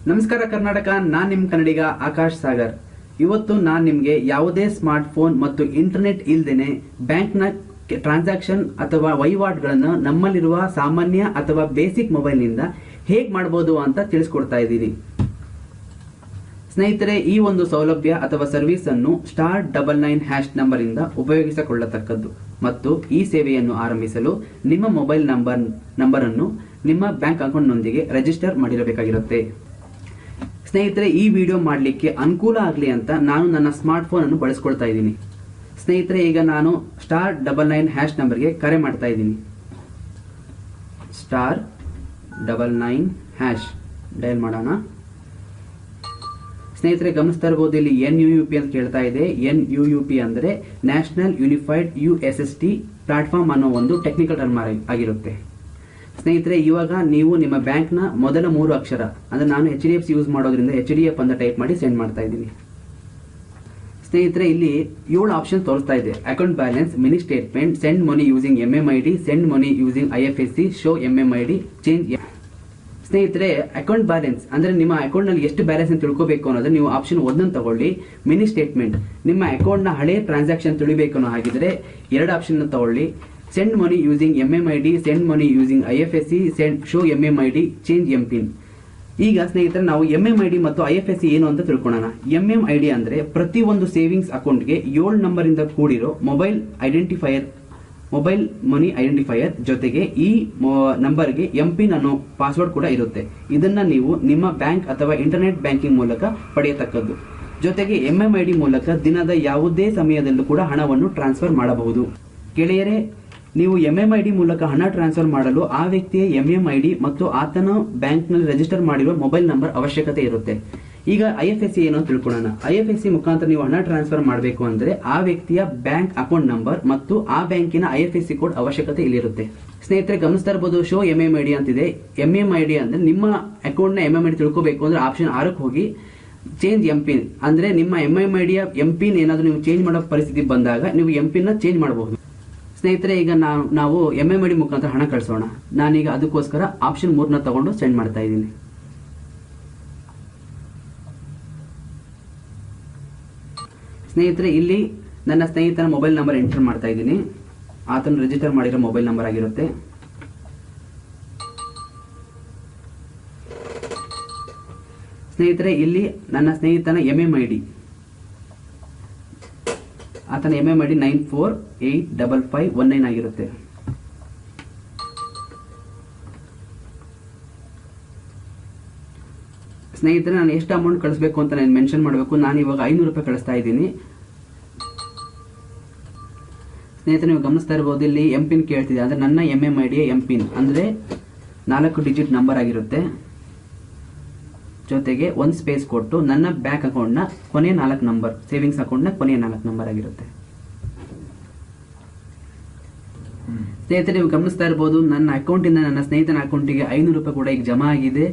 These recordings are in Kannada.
ನಮಸ್ಕಾರ ಕರ್ನಾಟಕ, ನಾನ್ ನಿಮ್ ಕನ್ನಡಿಗ ಆಕಾಶ್ ಸಾಗರ್. ಇವತ್ತು ನಾನ್ ನಿಮ್ಗೆ ಯಾವುದೇ ಸ್ಮಾರ್ಟ್ ಫೋನ್ ಮತ್ತು ಇಂಟರ್ನೆಟ್ ಇಲ್ದೇನೆ ಬ್ಯಾಂಕ್ ನ ಟ್ರಾನ್ಸಾಕ್ಷನ್ ಅಥವಾ ವಹಿವಾಟುಗಳನ್ನು ನಮ್ಮಲ್ಲಿರುವ ಸಾಮಾನ್ಯ ಅಥವಾ ಬೇಸಿಕ್ ಮೊಬೈಲ್ ನಿಂದ ಹೇಗ್ ಮಾಡಬಹುದು ಅಂತ ತಿಳಿಸ್ಕೊಡ್ತಾ ಇದ್ದೀನಿ. ಸ್ನೇಹಿತರೆ, ಈ ಒಂದು ಸೌಲಭ್ಯ ಅಥವಾ ಸರ್ವಿಸ್ ಅನ್ನು *99# ನಂಬರ್ ಇಂದ ಉಪಯೋಗಿಸಿಕೊಳ್ಳತಕ್ಕದ್ದು ಮತ್ತು ಈ ಸೇವೆಯನ್ನು ಆರಂಭಿಸಲು ನಿಮ್ಮ ಮೊಬೈಲ್ ನಂಬರ್ ಅನ್ನು ನಿಮ್ಮ ಬ್ಯಾಂಕ್ ಅಕೌಂಟ್ ನೊಂದಿಗೆ ರಿಜಿಸ್ಟರ್ ಮಾಡಿರಬೇಕಾಗಿರುತ್ತೆ. ಸ್ನೇಹಿತರೆ, ಈ ವಿಡಿಯೋ ಮಾಡಲಿಕ್ಕೆ ಅನುಕೂಲ ಆಗಲಿ ಅಂತ ನಾನು ನನ್ನ ಸ್ಮಾರ್ಟ್ ಫೋನ್ ಅನ್ನು ಬಳಸ್ಕೊಳ್ತಾ ಇದ್ದೀನಿ. ಸ್ನೇಹಿತರೆ, ಈಗ ನಾನು *99# ನಂಬರ್ಗೆ ಕರೆ ಮಾಡ್ತಾ ಇದ್ದೀನಿ. *99# ಡಯಲ್ ಮಾಡೋಣ. ಸ್ನೇಹಿತರೆ, ಗಮನಿಸ್ತಾ ಇರಬಹುದು, ಇಲ್ಲಿ NUUP ಅಂತ ಕೇಳ್ತಾ ಇದೆ. NUUP ಅಂದ್ರೆ ನ್ಯಾಷನಲ್ ಯೂನಿಫೈಡ್ USSD ಪ್ಲಾಟ್ಫಾರ್ಮ್ ಅನ್ನೋ ಒಂದು ಟೆಕ್ನಿಕಲ್ ಟರ್ಮ್ ಆಗಿರುತ್ತೆ. ಸ್ನೇಹಿತರೆ, ಇವಾಗ ನೀವು ನಿಮ್ಮ ಬ್ಯಾಂಕ್ ನ ಮೊದಲ 3 ಅಕ್ಷರ ಅಂದ್ರೆ ನಾನು HDFC ಯೂಸ್ ಮಾಡೋದ್ರಿಂದ HDF ಅಂತ ಟೈಪ್ ಮಾಡಿ ಸೆಂಡ್ ಮಾಡ್ತಾ ಇದ್ದೀನಿ. ಸ್ನೇಹಿತರೆ, ಇಲ್ಲಿ 7 ಆಪ್ಷನ್ ತೋರಿಸ್ತಾ ಇದೆ. Account balance, mini statement, send money using MMID, send money using IFSC, show MMID, change. ಸ್ನೇಹಿತರೆ, ಅಕೌಂಟ್ ಬ್ಯಾಲೆನ್ಸ್ ಅಂದ್ರೆ ನಿಮ್ಮ ಅಕೌಂಟ್ ನಲ್ಲಿ ಎಷ್ಟು ಬ್ಯಾಲೆನ್ಸ್ ಅಂತ ತಿಳ್ಕೋಬೇಕು ಅನ್ನೋದು ನೀವು ಆಪ್ಷನ್ 1 ತಗೊಳ್ಳಿ. ಮಿನಿ ಸ್ಟೇಟ್ಮೆಂಟ್, ನಿಮ್ಮ ಅಕೌಂಟ್ ನ ಹಳೆ ಟ್ರಾನ್ಸಾಕ್ಷನ್ ತಿಳಿಬೇಕು ಅನ್ನೋ ಹಾಗಿದ್ರೆ 2 ಆಪ್ಷನ್ ತಗೊಳ್ಳಿ. Send money using MMID, send money using IFSC, show MMID, change MPIN. ಈಗ ಸ್ನೇಹಿತರೆ, ನಾವು MMID ಮತ್ತು IFSC ಏನು ಅಂತ ತಿಳ್ಕೊಳ್ಳೋಣ. MMID ಅಂದ್ರೆ ಪ್ರತಿ ಒಂದು ಸೇವಿಂಗ್ಸ್ ಅಕೌಂಟ್ಗೆ 7 ನಂಬರ್ ಇಂದ ಕೂಡಿರೋ ಮೊಬೈಲ್ ಮನಿ ಐಡೆಂಟಿಫೈಯರ್ ಜೊತೆಗೆ ಈ ನಂಬರ್ಗೆ MPIN ಅನ್ನೋ ಪಾಸ್ವರ್ಡ್ ಕೂಡ ಇರುತ್ತೆ. ಇದನ್ನ ನೀವು ನಿಮ್ಮ ಬ್ಯಾಂಕ್ ಅಥವಾ ಇಂಟರ್ನೆಟ್ ಬ್ಯಾಂಕಿಂಗ್ ಮೂಲಕ ಪಡೆಯತಕ್ಕದ್ದು. ಜೊತೆಗೆ MMID ಮೂಲಕ ದಿನದ ಯಾವುದೇ ಸಮಯದಲ್ಲೂ ಕೂಡ ಹಣವನ್ನು ಟ್ರಾನ್ಸ್ಫರ್ ಮಾಡಬಹುದು. ಗೆಳೆಯರೇ, ನೀವು MMID ಮೂಲಕ ಹಣ ಟ್ರಾನ್ಸ್ಫರ್ ಮಾಡಲು ಆ ವ್ಯಕ್ತಿಯ MMID ಮತ್ತು ಆತನ ಬ್ಯಾಂಕ್ ನಲ್ಲಿ ರಿಜಿಸ್ಟರ್ ಮಾಡಿರುವ ಮೊಬೈಲ್ ನಂಬರ್ ಅವಶ್ಯಕತೆ ಇರುತ್ತೆ. ಈಗ IFSC ಏನು ಅಂತ ತಿಳ್ಕೊಳ್ಳೋಣ. IFSC ಮುಖಾಂತರ ನೀವು ಹಣ ಟ್ರಾನ್ಸ್ಫರ್ ಮಾಡಬೇಕು ಅಂದ್ರೆ ಆ ವ್ಯಕ್ತಿಯ ಬ್ಯಾಂಕ್ ಅಕೌಂಟ್ ನಂಬರ್ ಮತ್ತು ಆ ಬ್ಯಾಂಕಿನ IFSC ಕೋಡ್ ಅವಶ್ಯಕತೆ ಇಲ್ಲಿರುತ್ತೆ. ಸ್ನೇಹಿತರೆ, ಗಮನಿಸ್ತಾ ಇರಬಹುದು, ಶೋ MMID ಅಂತಿದೆ. MMID ಅಂದ್ರೆ ನಿಮ್ಮ ಅಕೌಂಟ್ ನ MMID ತಿಳ್ಕೋಬೇಕು ಅಂದ್ರೆ ಆಪ್ಷನ್ 6ಕ್ಕೆ ಹೋಗಿ ಚೇಂಜ್ MPIN ಅಂದ್ರೆ ನಿಮ್ಮ MMID ಯ MPIN ಏನಾದ್ರೂ ನೀವು ಚೇಂಜ್ ಮಾಡೋ ಪರಿಸ್ಥಿತಿ ಬಂದಾಗ ನೀವು MPIN ನ ಚೇಂಜ್ ಮಾಡಬಹುದು. ಸ್ನೇಹಿತರೆ, ಈಗ ನಾವು MMID ಮುಖಾಂತರ ಹಣ ಕಳಿಸೋಣ. ನಾನೀಗ ಅದಕ್ಕೋಸ್ಕರ ಆಪ್ಷನ್ 3ನ ತಗೊಂಡು ಸೆಂಡ್ ಮಾಡ್ತಾ ಇದ್ದೀನಿ. ಸ್ನೇಹಿತರೆ, ಇಲ್ಲಿ ನನ್ನ ಸ್ನೇಹಿತನ ಮೊಬೈಲ್ ನಂಬರ್ ಎಂಟರ್ ಮಾಡ್ತಾ ಇದ್ದೀನಿ. ಆತನು ರಿಜಿಸ್ಟರ್ ಮಾಡಿರೋ ಮೊಬೈಲ್ ನಂಬರ್ ಆಗಿರುತ್ತೆ. ಸ್ನೇಹಿತರೆ, ಇಲ್ಲಿ ನನ್ನ ಸ್ನೇಹಿತನ MMID, ಆತನ MMID 94855519 ಆಗಿರುತ್ತೆ. ಸ್ನೇಹಿತರೆ, ನಾನು ಎಷ್ಟು ಅಮೌಂಟ್ ಕಳಿಸಬೇಕು ಅಂತ ನಾನು ಮೆನ್ಷನ್ ಮಾಡಬೇಕು. ನಾನು ಇವಾಗ 500 ರೂಪಾಯಿ ಕಳಿಸ್ತಾ ಇದ್ದೀನಿ. ಸ್ನೇಹಿತರೆ, ನೀವು ಗಮನಿಸ್ತಾ ಇರಬಹುದು, ಇಲ್ಲಿ MPIN ಕೇಳ್ತಿದೆ. ಅಂದ್ರೆ ನನ್ನ MMID MPIN ಅಂದ್ರೆ 4 ಡಿಜಿಟ್ ನಂಬರ್ ಆಗಿರುತ್ತೆ. ಜೊತೆಗೆ 1 ಸ್ಪೇಸ್ ಕೊಟ್ಟು ನನ್ನ ಬ್ಯಾಂಕ್ ಅಕೌಂಟ್ ನ ಕೊನೆಯ 4 ನಂಬರ್, ಸೇವಿಂಗ್ಸ್ ಅಕೌಂಟ್ ನ ಕೊನೆಯ 4 ನಂಬರ್ ಆಗಿರುತ್ತೆ. ಸ್ನೇಹಿತರೆ, ನೀವು ಗಮನಿಸ್ತಾ ಇರಬಹುದು, ನನ್ನ ಅಕೌಂಟ್ ಇಂದ ನನ್ನ ಸ್ನೇಹಿತನ ಅಕೌಂಟಿಗೆ 500 ರೂಪಾಯಿ ಕೂಡ ಈಗ ಜಮಾ ಆಗಿದೆ.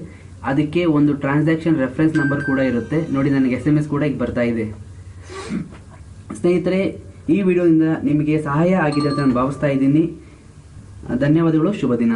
ಅದಕ್ಕೆ ಒಂದು ಟ್ರಾನ್ಸಾಕ್ಷನ್ ರೆಫರೆನ್ಸ್ ನಂಬರ್ ಕೂಡ ಇರುತ್ತೆ. ನೋಡಿ, ನನಗೆ SMS ಕೂಡ ಈಗ ಬರ್ತಾ ಇದೆ. ಸ್ನೇಹಿತರೆ, ಈ ವಿಡಿಯೋದಿಂದ ನಿಮಗೆ ಸಹಾಯ ಆಗಿದೆ ಅಂತ ನಾನು ಭಾವಿಸ್ತಾ ಇದ್ದೀನಿ. ಧನ್ಯವಾದಗಳು. ಶುಭ ದಿನ.